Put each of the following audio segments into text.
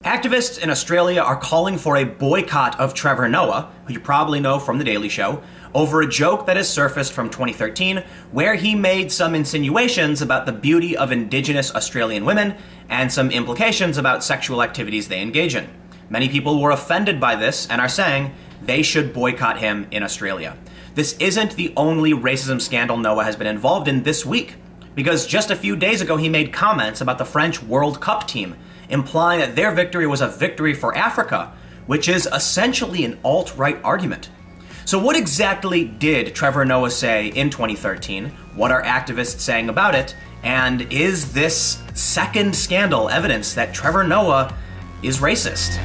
Activists in Australia are calling for a boycott of Trevor Noah, who you probably know from The Daily Show, over a joke that has surfaced from 2013 where he made some insinuations about the beauty of Indigenous Australian women and some implications about sexual activities they engage in. Many people were offended by this and are saying they should boycott him in Australia. This isn't the only racism scandal Noah has been involved in this week, because just a few days ago he made comments about the French World Cup team, implying that their victory was a victory for Africa, which is essentially an alt-right argument. So what exactly did Trevor Noah say in 2013? What are activists saying about it? And is this second scandal evidence that Trevor Noah is racist?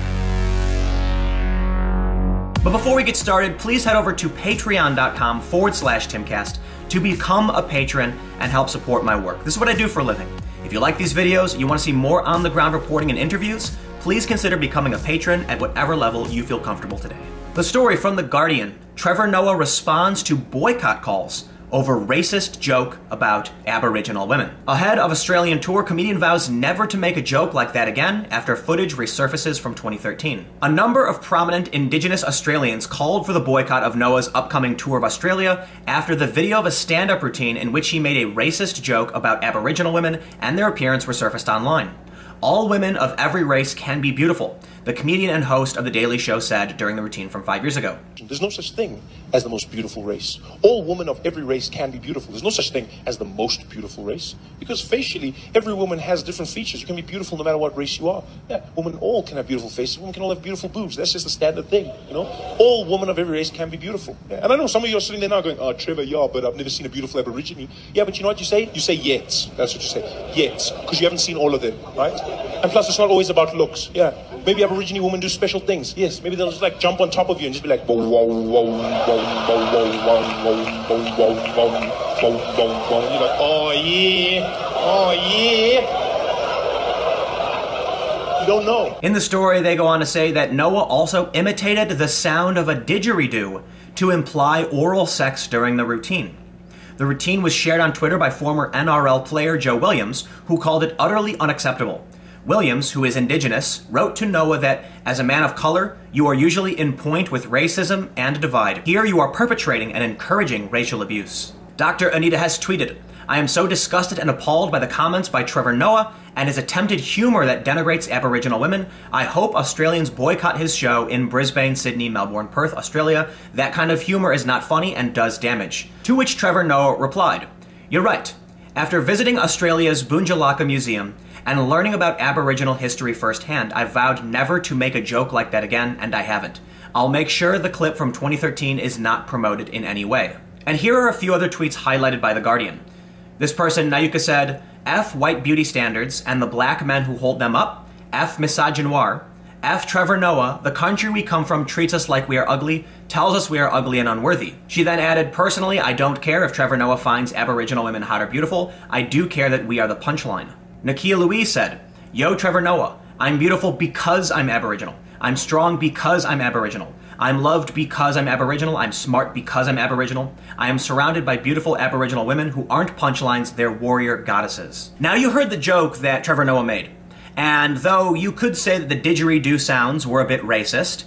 But before we get started, please head over to patreon.com/Timcast to become a patron and help support my work. This is what I do for a living. If you like these videos, you want to see more on-the-ground reporting and interviews, please consider becoming a patron at whatever level you feel comfortable today. The story from The Guardian: Trevor Noah responds to boycott calls over racist joke about Aboriginal women. Ahead of Australian tour, comedian vows never to make a joke like that again after footage resurfaces from 2013. A number of prominent Indigenous Australians called for the boycott of Noah's upcoming tour of Australia after the video of a stand-up routine in which he made a racist joke about Aboriginal women and their appearance resurfaced online. All women of every race can be beautiful, the comedian and host of The Daily Show said during the routine from 5 years ago. There's no such thing as the most beautiful race. All women of every race can be beautiful. There's no such thing as the most beautiful race, because facially, every woman has different features. You can be beautiful no matter what race you are. Yeah, women all can have beautiful faces. Women can all have beautiful boobs. That's just a standard thing, you know? All women of every race can be beautiful. Yeah. And I know some of you are sitting there now going, oh, Trevor, yeah, but I've never seen a beautiful Aborigine. Yeah, but you know what you say? You say yet. That's what you say. Yet. Because you haven't seen all of them, right? And plus, it's not always about looks. Yeah. Maybe Aborigine women do special things. Yes. Maybe they'll just like jump on top of you and just be like, whoa, whoa, whoa, whoa, whoa, whoa, whoa, whoa, whoa, whoa, whoa, whoa. You're like, oh yeah, oh yeah. You don't know. In the story, they go on to say that Noah also imitated the sound of a didgeridoo to imply oral sex during the routine. The routine was shared on Twitter by former NRL player Joe Williams, who called it utterly unacceptable. Williams, who is Indigenous, wrote to Noah that, as a man of color, you are usually in point with racism and divide. Here you are perpetrating and encouraging racial abuse. Dr. Anita Hess tweeted, I am so disgusted and appalled by the comments by Trevor Noah and his attempted humor that denigrates Aboriginal women. I hope Australians boycott his show in Brisbane, Sydney, Melbourne, Perth, Australia. That kind of humor is not funny and does damage. To which Trevor Noah replied, you're right. After visiting Australia's Boonjalaka Museum and learning about Aboriginal history firsthand, I vowed never to make a joke like that again, and I haven't. I'll make sure the clip from 2013 is not promoted in any way. And here are a few other tweets highlighted by The Guardian. This person, Nayuka, said, F white beauty standards and the black men who hold them up, F misogynoir, F Trevor Noah, the country we come from treats us like we are ugly, tells us we are ugly and unworthy. She then added, personally, I don't care if Trevor Noah finds Aboriginal women hot or beautiful, I do care that we are the punchline. Nakia Louise said, yo Trevor Noah, I'm beautiful because I'm Aboriginal. I'm strong because I'm Aboriginal. I'm loved because I'm Aboriginal. I'm smart because I'm Aboriginal. I am surrounded by beautiful Aboriginal women who aren't punchlines, they're warrior goddesses. Now you heard the joke that Trevor Noah made. And though you could say that the didgeridoo sounds were a bit racist,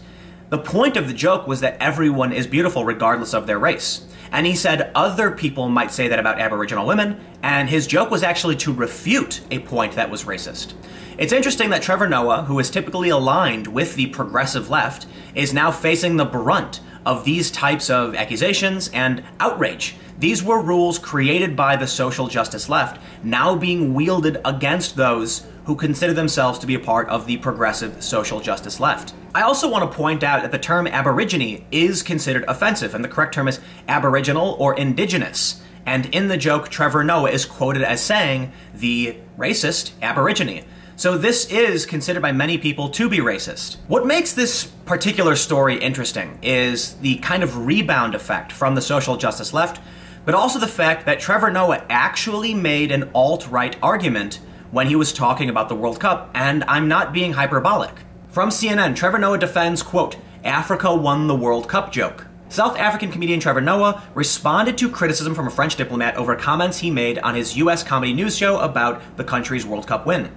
the point of the joke was that everyone is beautiful regardless of their race. And he said other people might say that about Aboriginal women, and his joke was actually to refute a point that was racist. It's interesting that Trevor Noah, who is typically aligned with the progressive left, is now facing the brunt of these types of accusations and outrage. These were rules created by the social justice left, now being wielded against those who consider themselves to be a part of the progressive social justice left. I also want to point out that the term Aborigine is considered offensive, and the correct term is Aboriginal or Indigenous. And in the joke, Trevor Noah is quoted as saying the racist Aborigine. So this is considered by many people to be racist. What makes this particular story interesting is the kind of rebound effect from the social justice left, but also the fact that Trevor Noah actually made an alt-right argument when he was talking about the World Cup, and I'm not being hyperbolic. From CNN, Trevor Noah defends, quote, Africa won the World Cup joke. South African comedian Trevor Noah responded to criticism from a French diplomat over comments he made on his US comedy news show about the country's World Cup win.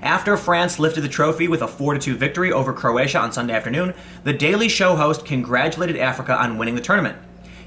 After France lifted the trophy with a 4-2 victory over Croatia on Sunday afternoon, the Daily Show host congratulated Africa on winning the tournament.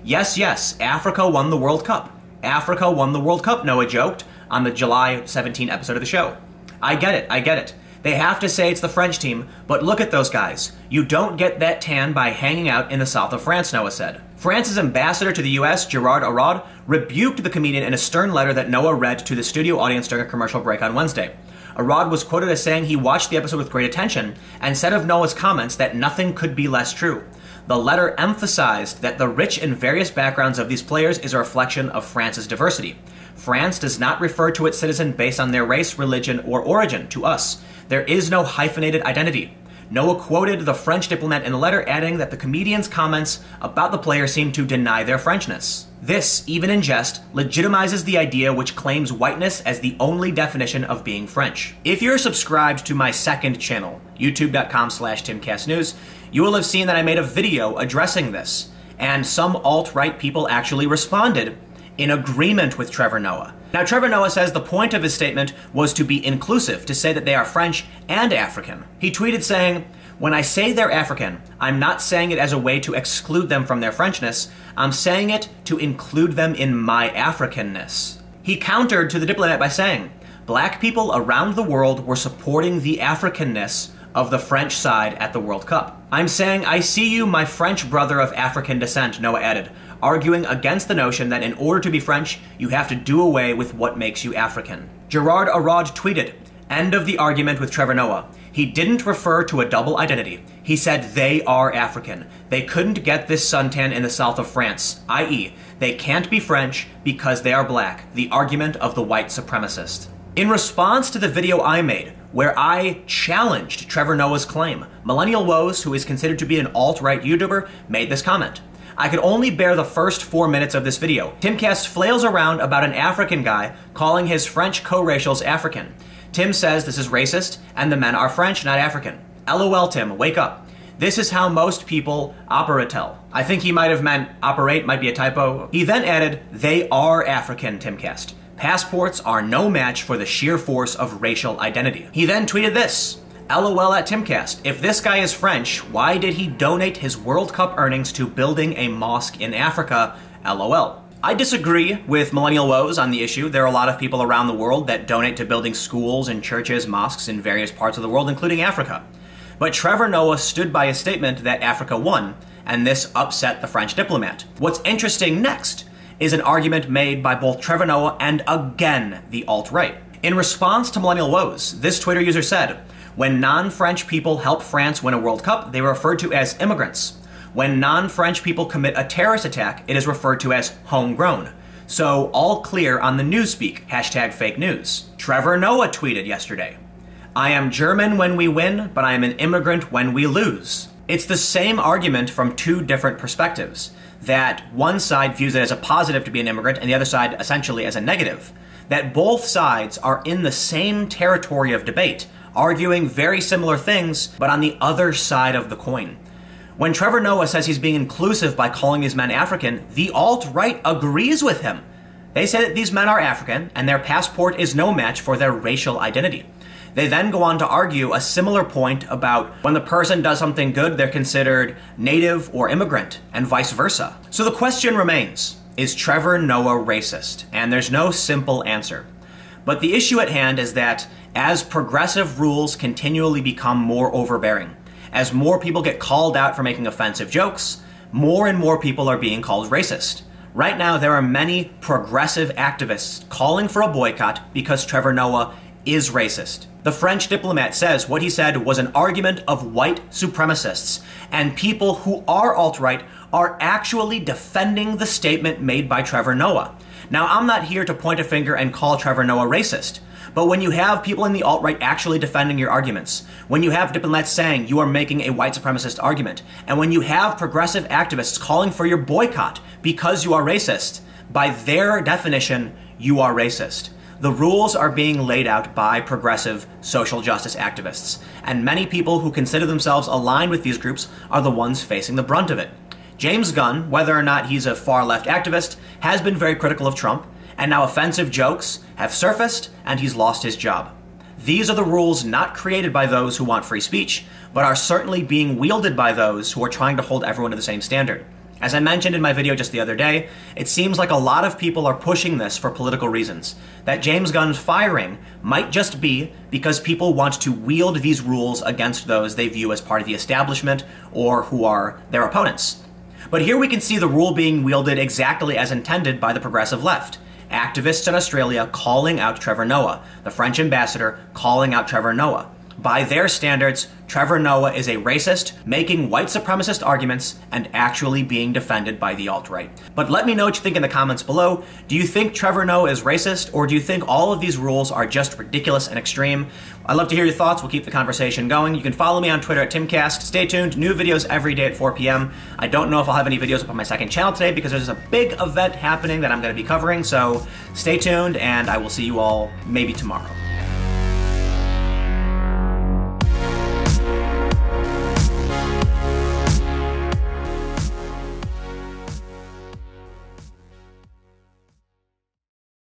Yes, yes, Africa won the World Cup. Africa won the World Cup, Noah joked on the July 17 episode of the show. I get it. They have to say it's the French team, but look at those guys. You don't get that tan by hanging out in the south of France, Noah said. France's ambassador to the U.S., Gerard Araud, rebuked the comedian in a stern letter that Noah read to the studio audience during a commercial break on Wednesday. Araud was quoted as saying he watched the episode with great attention and said of Noah's comments that nothing could be less true. The letter emphasized that the rich and various backgrounds of these players is a reflection of France's diversity. France does not refer to its citizen based on their race, religion, or origin to us. There is no hyphenated identity. Noah quoted the French diplomat in the letter, adding that the comedian's comments about the player seemed to deny their Frenchness. This, even in jest, legitimizes the idea which claims whiteness as the only definition of being French. If you're subscribed to my second channel, youtube.com/TimCastNews, you will have seen that I made a video addressing this, and some alt-right people actually responded in agreement with Trevor Noah. Now, Trevor Noah says the point of his statement was to be inclusive, to say that they are French and African. He tweeted saying, "When I say they're African, I'm not saying it as a way to exclude them from their Frenchness. I'm saying it to include them in my Africanness." He countered to the diplomat by saying, "Black people around the world were supporting the Africanness of the French side at the World Cup. I'm saying I see you, my French brother of African descent," Noah added, arguing against the notion that in order to be French, you have to do away with what makes you African. Gerard Araud tweeted, "End of the argument with Trevor Noah. He didn't refer to a double identity. He said they are African. They couldn't get this suntan in the south of France, i.e., they can't be French because they are black, the argument of the white supremacist." In response to the video I made, where I challenged Trevor Noah's claim, Millennial Woes, who is considered to be an alt-right YouTuber, made this comment. "I could only bear the first 4 minutes of this video. Timcast flails around about an African guy calling his French co-racials African. Tim says this is racist and the men are French, not African. LOL, Tim, wake up. This is how most people operatel." I think he might have meant operate, might be a typo. He then added, "They are African, Timcast. Passports are no match for the sheer force of racial identity." He then tweeted this. "LOL at Timcast. If this guy is French, why did he donate his World Cup earnings to building a mosque in Africa? LOL." I disagree with Millennial Woes on the issue. There are a lot of people around the world that donate to building schools and churches, mosques in various parts of the world, including Africa. But Trevor Noah stood by his statement that Africa won, and this upset the French diplomat. What's interesting next is an argument made by both Trevor Noah and, again, the alt-right. In response to Millennial Woes, this Twitter user said, "When non-French people help France win a World Cup, they are referred to as immigrants. When non-French people commit a terrorist attack, it is referred to as homegrown. So all clear on the newspeak, #fake news." Trevor Noah tweeted yesterday, "I am German when we win, but I am an immigrant when we lose." It's the same argument from two different perspectives, that one side views it as a positive to be an immigrant and the other side essentially as a negative, that both sides are in the same territory of debate, arguing very similar things, but on the other side of the coin. When Trevor Noah says he's being inclusive by calling these men African, the alt-right agrees with him. They say that these men are African, and their passport is no match for their racial identity. They then go on to argue a similar point about when the person does something good, they're considered native or immigrant, and vice versa. So the question remains, is Trevor Noah racist? And there's no simple answer. But the issue at hand is that as progressive rules continually become more overbearing, as more people get called out for making offensive jokes, more and more people are being called racist. Right now, there are many progressive activists calling for a boycott because Trevor Noah is racist. The French diplomat says what he said was an argument of white supremacists, and people who are alt-right are actually defending the statement made by Trevor Noah. Now, I'm not here to point a finger and call Trevor Noah racist, but when you have people in the alt-right actually defending your arguments, when you have diplomats saying you are making a white supremacist argument, and when you have progressive activists calling for your boycott because you are racist, by their definition, you are racist. The rules are being laid out by progressive social justice activists, and many people who consider themselves aligned with these groups are the ones facing the brunt of it. James Gunn, whether or not he's a far-left activist, has been very critical of Trump, and now offensive jokes have surfaced, and he's lost his job. These are the rules not created by those who want free speech, but are certainly being wielded by those who are trying to hold everyone to the same standard. As I mentioned in my video just the other day, it seems like a lot of people are pushing this for political reasons. That James Gunn's firing might just be because people want to wield these rules against those they view as part of the establishment or who are their opponents. But here we can see the rule being wielded exactly as intended by the progressive left. Activists in Australia calling out Trevor Noah, the French ambassador calling out Trevor Noah. By their standards, Trevor Noah is a racist, making white supremacist arguments, and actually being defended by the alt-right. But let me know what you think in the comments below. Do you think Trevor Noah is racist, or do you think all of these rules are just ridiculous and extreme? I'd love to hear your thoughts. We'll keep the conversation going. You can follow me on Twitter at Timcast. Stay tuned. New videos every day at 4 p.m. I don't know if I'll have any videos up on my second channel today because there's a big event happening that I'm going to be covering, so stay tuned, and I will see you all maybe tomorrow.